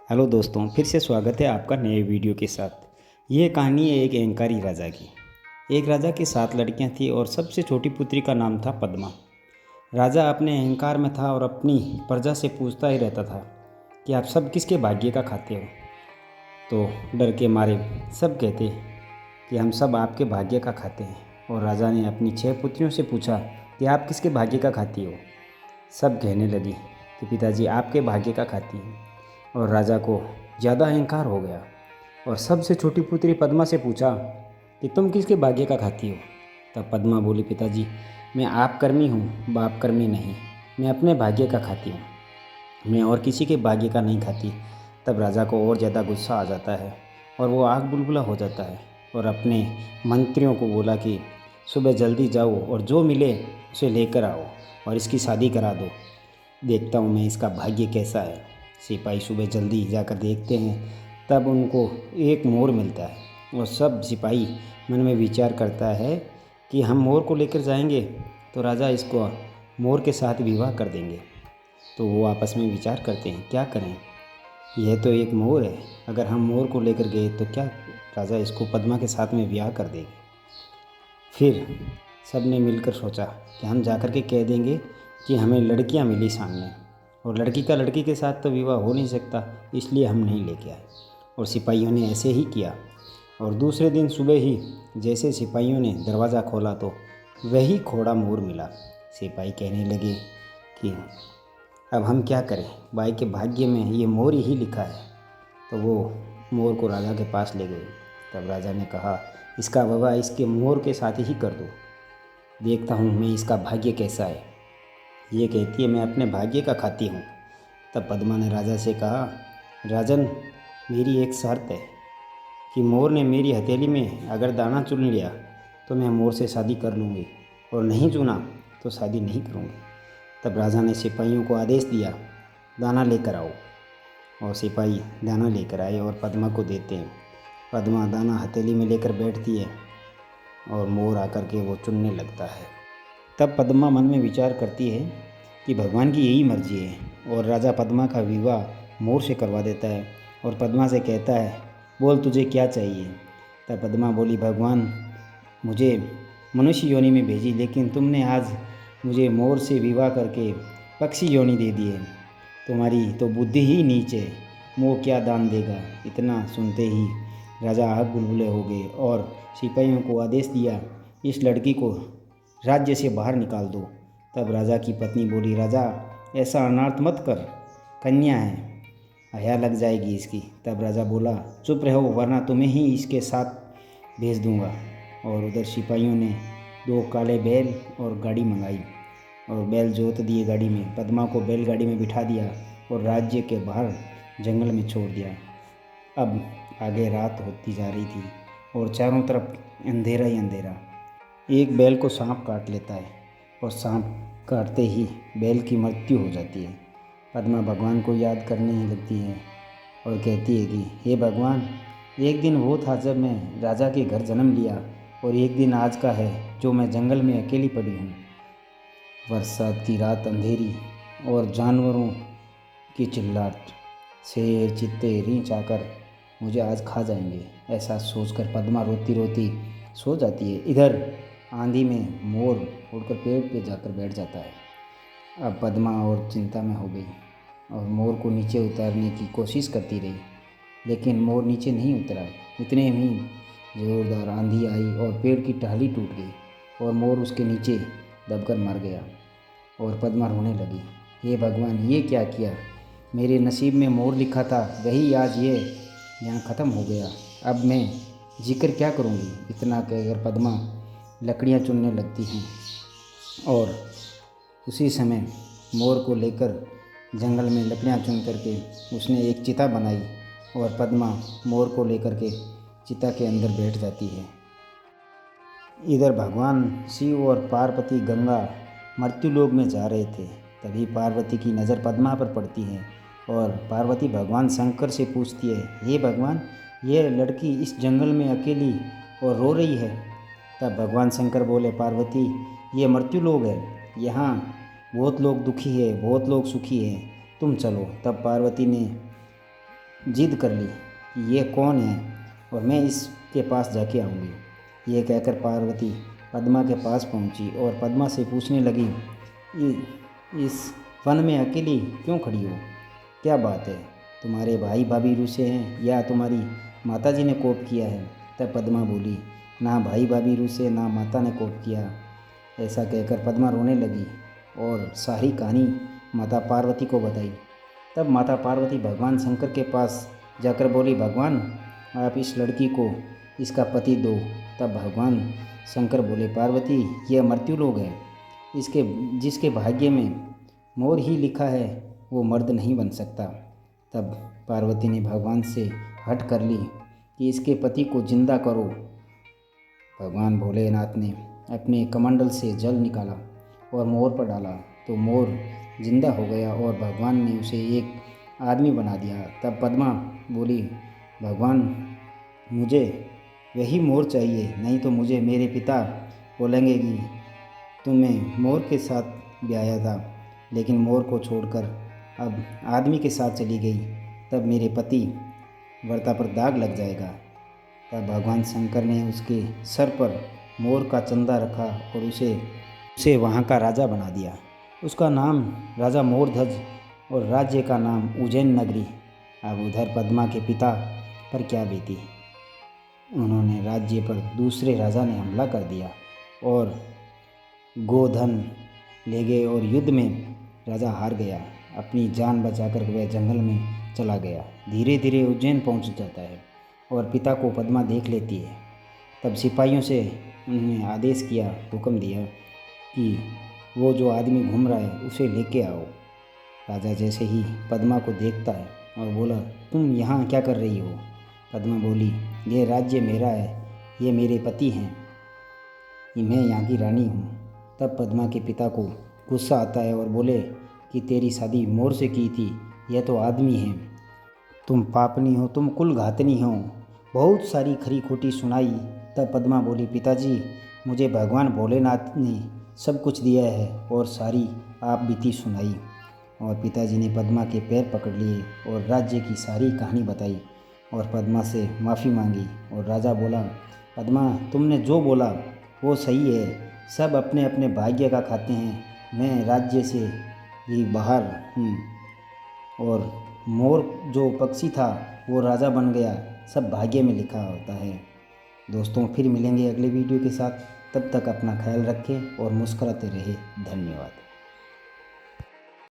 Hello दोस्तों, फिर से स्वागत है आपका नए वीडियो के साथ। ये कहानी है एक अहंकारी राजा की। एक राजा की 7 लड़कियां थी और सबसे छोटी पुत्री का नाम था पद्मा। राजा अपने अहंकार में था और अपनी प्रजा से पूछता ही रहता था कि आप सब किसके भाग्य का खाते हो। तो डर के मारे सब कहते कि हम सब आपके भाग्य का खाते हैं। और राजा ने अपनी 6 पुत्रियों से पूछा कि आप किसके भाग्य का खाती हो। सब कहने लगी कि पिताजी आपके भाग्य का खाती हैं। और राजा को ज़्यादा अहंकार हो गया और सबसे छोटी पुत्री पद्मा से पूछा कि तुम किसके भाग्य का खाती हो। तब पद्मा बोली, पिताजी मैं आप कर्मी हूँ, बाप कर्मी नहीं। मैं अपने भाग्य का खाती हूँ, मैं और किसी के भाग्य का नहीं खाती। तब राजा को और ज़्यादा गुस्सा आ जाता है और वो आग बुलबुला हो जाता है और अपने मंत्रियों को बोला कि सुबह जल्दी जाओ और जो मिले उसे लेकर आओ और इसकी शादी करा दो। देखता हूँ मैं इसका भाग्य कैसा है। सिपाही सुबह जल्दी जाकर देखते हैं, तब उनको एक मोर मिलता है और सब सिपाही मन में विचार करता है कि हम मोर को लेकर जाएंगे तो राजा इसको मोर के साथ विवाह कर देंगे। तो वो आपस में विचार करते हैं क्या करें, यह तो एक मोर है, अगर हम मोर को लेकर गए तो क्या राजा इसको पद्मा के साथ में विवाह कर देंगे। फिर सब ने मिलकर सोचा कि हम जाकर के कह देंगे कि हमें लड़कियां मिली सामने और लड़की का लड़की के साथ तो विवाह हो नहीं सकता, इसलिए हम नहीं लेके आए। और सिपाहियों ने ऐसे ही किया। और दूसरे दिन सुबह ही जैसे सिपाहियों ने दरवाज़ा खोला तो वही घोड़ा मोर मिला। सिपाही कहने लगे कि अब हम क्या करें, भाई के भाग्य में ये मोर ही लिखा है। तो वो मोर को राजा के पास ले गए। तब राजा ने कहा, इसका विवाह इसके मोर के साथ ही कर दो, देखता हूँ मैं इसका भाग्य कैसा है। ये कहती है मैं अपने भाग्य का खाती हूँ। तब पद्मा ने राजा से कहा, राजन मेरी एक शर्त है कि मोर ने मेरी हथेली में अगर दाना चुन लिया तो मैं मोर से शादी कर लूँगी और नहीं चुना तो शादी नहीं करूँगी। तब राजा ने सिपाहियों को आदेश दिया, दाना लेकर आओ। और सिपाही दाना लेकर आए और पद्मा को देते हैं। पद्मा दाना हथेली में लेकर बैठती है और मोर आकर के वो चुनने लगता है। तब पद्मा मन में विचार करती है कि भगवान की यही मर्जी है और राजा पद्मा का विवाह मोर से करवा देता है और पद्मा से कहता है, बोल तुझे क्या चाहिए। तब पद्मा बोली, भगवान मुझे मनुष्य योनि में भेजी, लेकिन तुमने आज मुझे मोर से विवाह करके पक्षी योनि दे दी है। तुम्हारी तो बुद्धि ही नीच है, मोह क्या दान देगा। इतना सुनते ही राजा आग बुलबुले हो गए और सिपाहियों को आदेश दिया, इस लड़की को राज्य से बाहर निकाल दो। तब राजा की पत्नी बोली, राजा ऐसा अनर्थ मत कर, कन्या है, हया लग जाएगी इसकी। तब राजा बोला, चुप रहो वरना तुम्हें ही इसके साथ भेज दूंगा। और उधर सिपाहियों ने 2 काले बैल और गाड़ी मंगाई और बैल जोत दिए गाड़ी में, पद्मा को बैलगाड़ी में बिठा दिया और राज्य के बाहर जंगल में छोड़ दिया। अब आगे रात होती जा रही थी और चारों तरफ अंधेरा ही अंधेरा। एक बैल को सांप काट लेता है और सांप काटते ही बैल की मृत्यु हो जाती है। पद्मा भगवान को याद करने ही लगती है और कहती है कि हे भगवान, एक दिन वो था जब मैं राजा के घर जन्म लिया और एक दिन आज का है जो मैं जंगल में अकेली पड़ी हूँ। बरसात की रात अंधेरी और जानवरों की चिल्लाट, शेर चीते रींछ आकर मुझे आज खा जाएंगे, ऐसा सोचकर पद्मा रोती रोती सो जाती है। इधर आंधी में मोर उड़कर पेड़ पे जाकर बैठ जाता है। अब पद्मा और चिंता में हो गई और मोर को नीचे उतारने की कोशिश करती रही, लेकिन मोर नीचे नहीं उतरा। इतने में जोरदार आंधी आई और पेड़ की टहनी टूट गई और मोर उसके नीचे दबकर मर गया। और पद्मा रोने लगी, हे भगवान ये क्या किया, मेरे नसीब में मोर लिखा था वही आज ये यहाँ ख़त्म हो गया, अब मैं जिक्र क्या करूँगी। इतना कहकर पद्मा लकड़ियाँ चुनने लगती हैं और उसी समय मोर को लेकर जंगल में लकड़ियाँ चुन करके उसने एक चिता बनाई और पद्मा मोर को लेकर के चिता के अंदर बैठ जाती है। इधर भगवान शिव और पार्वती गंगा मृत्युलोक में जा रहे थे। तभी पार्वती की नज़र पद्मा पर पड़ती है और पार्वती भगवान शंकर से पूछती है, हे भगवान ये लड़की इस जंगल में अकेली और रो रही है। तब भगवान शंकर बोले, पार्वती ये मृत्युलोक है, यहाँ बहुत लोग दुखी है, बहुत लोग सुखी है, तुम चलो। तब पार्वती ने जिद कर ली कि ये कौन है और मैं इसके पास जाके आऊँगी। ये कहकर पार्वती पद्मा के पास पहुँची और पद्मा से पूछने लगी, इस वन में अकेली क्यों खड़ी हो? क्या बात है? तुम्हारे भाई भाभी रूठे हैं या तुम्हारी माताजी ने कोप किया है? तब पद्मा बोली, ना भाई भाभी रूठे ना माता ने कोप किया। ऐसा कहकर पद्मा रोने लगी और सारी कहानी माता पार्वती को बताई। तब माता पार्वती भगवान शंकर के पास जाकर बोली, भगवान आप इस लड़की को इसका पति दो। तब भगवान शंकर बोले, पार्वती यह मृत्यु लोक है, इसके जिसके भाग्य में मोर ही लिखा है वो मर्द नहीं बन सकता। तब पार्वती ने भगवान से हट कर ली कि इसके पति को जिंदा करो। भगवान भोलेनाथ ने अपने कमंडल से जल निकाला और मोर पर डाला तो मोर जिंदा हो गया और भगवान ने उसे एक आदमी बना दिया। तब पद्मा बोली, भगवान मुझे वही मोर चाहिए, नहीं तो मुझे मेरे पिता बोलेंगे कि तुम्हें मोर के साथ ब्याया था, लेकिन मोर को छोड़कर अब आदमी के साथ चली गई, तब मेरे पति व्रता पर दाग लग जाएगा। तब भगवान शंकर ने उसके सर पर मोर का चंदा रखा और उसे वहाँ का राजा बना दिया। उसका नाम राजा मोरध्वज और राज्य का नाम उज्जैन नगरी। अब उधर पद्मा के पिता पर क्या बीती। उन्होंने राज्य पर दूसरे राजा ने हमला कर दिया और गोधन ले गए और युद्ध में राजा हार गया। अपनी जान बचाकर वह जंगल में चला गया। धीरे धीरे उज्जैन पहुंच जाता है और पिता को पद्मा देख लेती है। तब सिपाहियों से उन्होंने आदेश किया, हुक्म दिया कि वो जो आदमी घूम रहा है उसे लेके आओ। राजा जैसे ही पद्मा को देखता है और बोला, तुम यहाँ क्या कर रही हो? पद्मा बोली, ये राज्य मेरा है, ये मेरे पति हैं, मैं यहाँ की रानी हूँ। तब पद्मा के पिता को गुस्सा आता है और बोले कि तेरी शादी मोर से की थी, यह तो आदमी है, तुम पापनी हो, तुम कुल घातनी हो। बहुत सारी खरी खोटी सुनाई। तब पद्मा बोली, पिताजी मुझे भगवान भोलेनाथ ने सब कुछ दिया है और सारी आप बीती सुनाई। और पिताजी ने पद्मा के पैर पकड़ लिए और राज्य की सारी कहानी बताई और पद्मा से माफ़ी मांगी। और राजा बोला, पद्मा तुमने जो बोला वो सही है, सब अपने अपने भाग्य का खाते हैं, मैं राज्य से भी बाहर हूँ और मोर जो पक्षी था वो राजा बन गया, सब भाग्य में लिखा होता है। दोस्तों फिर मिलेंगे अगले वीडियो के साथ, तब तक अपना ख्याल रखें और मुस्कुराते रहे। धन्यवाद।